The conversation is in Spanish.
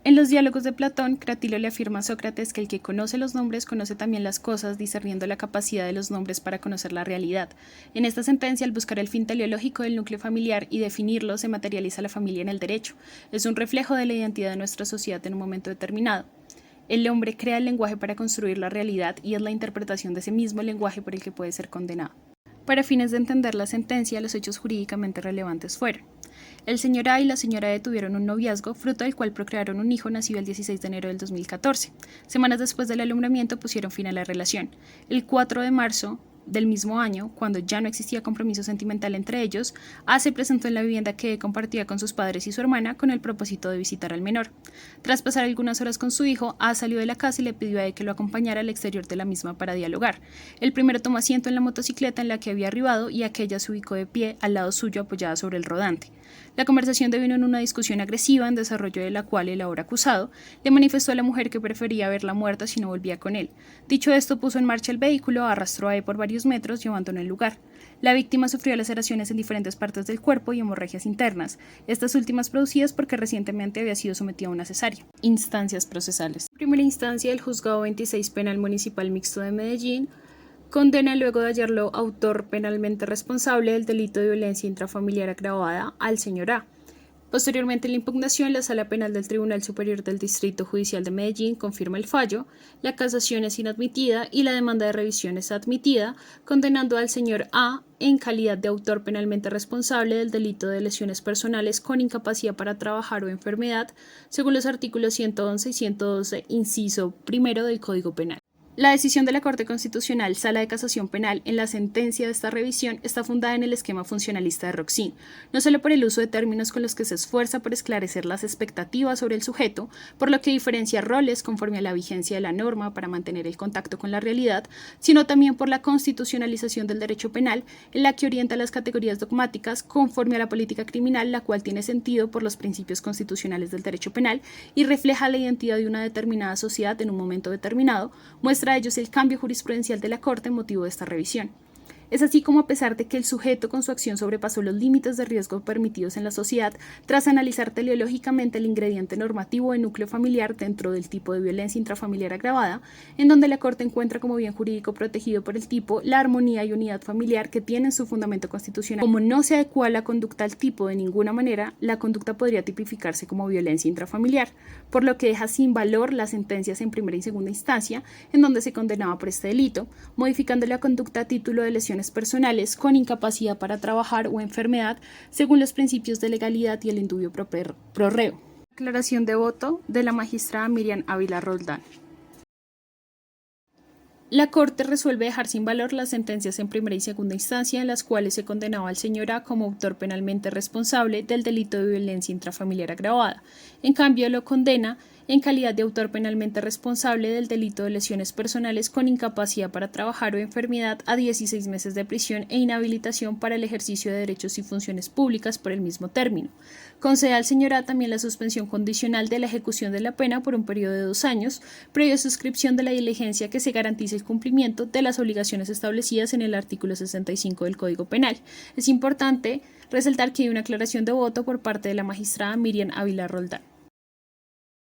En los diálogos de Platón, Cratilo le afirma a Sócrates que el que conoce los nombres conoce también las cosas, discerniendo la capacidad de los nombres para conocer la realidad. En esta sentencia, al buscar el fin teleológico del núcleo familiar y definirlo, se materializa la familia en el derecho. Es un reflejo de la identidad de nuestra sociedad en un momento determinado. El hombre crea el lenguaje para construir la realidad y es la interpretación de ese mismo lenguaje por el que puede ser condenado. Para fines de entender la sentencia, los hechos jurídicamente relevantes fueron: el señor A y la señora E tuvieron un noviazgo, fruto del cual procrearon un hijo nacido el 16 de enero del 2014. Semanas después del alumbramiento pusieron fin a la relación. El 4 de marzo del mismo año, cuando ya no existía compromiso sentimental entre ellos, A se presentó en la vivienda que compartía con sus padres y su hermana con el propósito de visitar al menor. Tras pasar algunas horas con su hijo, A salió de la casa y le pidió a E que lo acompañara al exterior de la misma para dialogar. El primero tomó asiento en la motocicleta en la que había arribado y aquella se ubicó de pie al lado suyo apoyada sobre el rodante. La conversación devino en una discusión agresiva, en desarrollo de la cual el ahora acusado le manifestó a la mujer que prefería verla muerta si no volvía con él. Dicho esto, puso en marcha el vehículo, arrastró a E por varios metros y abandonó el lugar. La víctima sufrió laceraciones en diferentes partes del cuerpo y hemorragias internas, estas últimas producidas porque recientemente había sido sometida a una cesárea. Instancias procesales. En primera instancia, el Juzgado 26 Penal Municipal Mixto de Medellín condena, luego de hallarlo autor penalmente responsable del delito de violencia intrafamiliar agravada, al señor A. Posteriormente, en la impugnación, la Sala Penal del Tribunal Superior del Distrito Judicial de Medellín confirma el fallo, la casación es inadmitida y la demanda de revisión es admitida, condenando al señor A en calidad de autor penalmente responsable del delito de lesiones personales con incapacidad para trabajar o enfermedad, según los artículos 111 y 112, inciso primero del Código Penal. La decisión de la Corte Constitucional, Sala de Casación Penal, en la sentencia de esta revisión está fundada en el esquema funcionalista de Roxin, no solo por el uso de términos con los que se esfuerza por esclarecer las expectativas sobre el sujeto, por lo que diferencia roles conforme a la vigencia de la norma para mantener el contacto con la realidad, sino también por la constitucionalización del derecho penal, en la que orienta las categorías dogmáticas conforme a la política criminal, la cual tiene sentido por los principios constitucionales del derecho penal y refleja la identidad de una determinada sociedad en un momento determinado, muestra a ellos el cambio jurisprudencial de la Corte motivo de esta revisión. Es así como, a pesar de que el sujeto con su acción sobrepasó los límites de riesgo permitidos en la sociedad, tras analizar teleológicamente el ingrediente normativo de núcleo familiar dentro del tipo de violencia intrafamiliar agravada, en donde la Corte encuentra como bien jurídico protegido por el tipo la armonía y unidad familiar que tienen su fundamento constitucional. Como no se adecua la conducta al tipo de ninguna manera, la conducta podría tipificarse como violencia intrafamiliar, por lo que deja sin valor las sentencias en primera y segunda instancia, en donde se condenaba por este delito, modificando la conducta a título de lesiones personales con incapacidad para trabajar o enfermedad según los principios de legalidad y el indubio pro reo. Declaración de voto de la magistrada Miriam Ávila Roldán. La Corte resuelve dejar sin valor las sentencias en primera y segunda instancia en las cuales se condenaba al señor A como autor penalmente responsable del delito de violencia intrafamiliar agravada. En cambio, lo condena en calidad de autor penalmente responsable del delito de lesiones personales con incapacidad para trabajar o enfermedad a 16 meses de prisión e inhabilitación para el ejercicio de derechos y funciones públicas por el mismo término. Concede al señor A también la suspensión condicional de la ejecución de la pena por un periodo de 2 años, previa suscripción de la diligencia que se garantice el cumplimiento de las obligaciones establecidas en el artículo 65 del Código Penal. Es importante resaltar que hay una aclaración de voto por parte de la magistrada Miriam Ávila Roldán.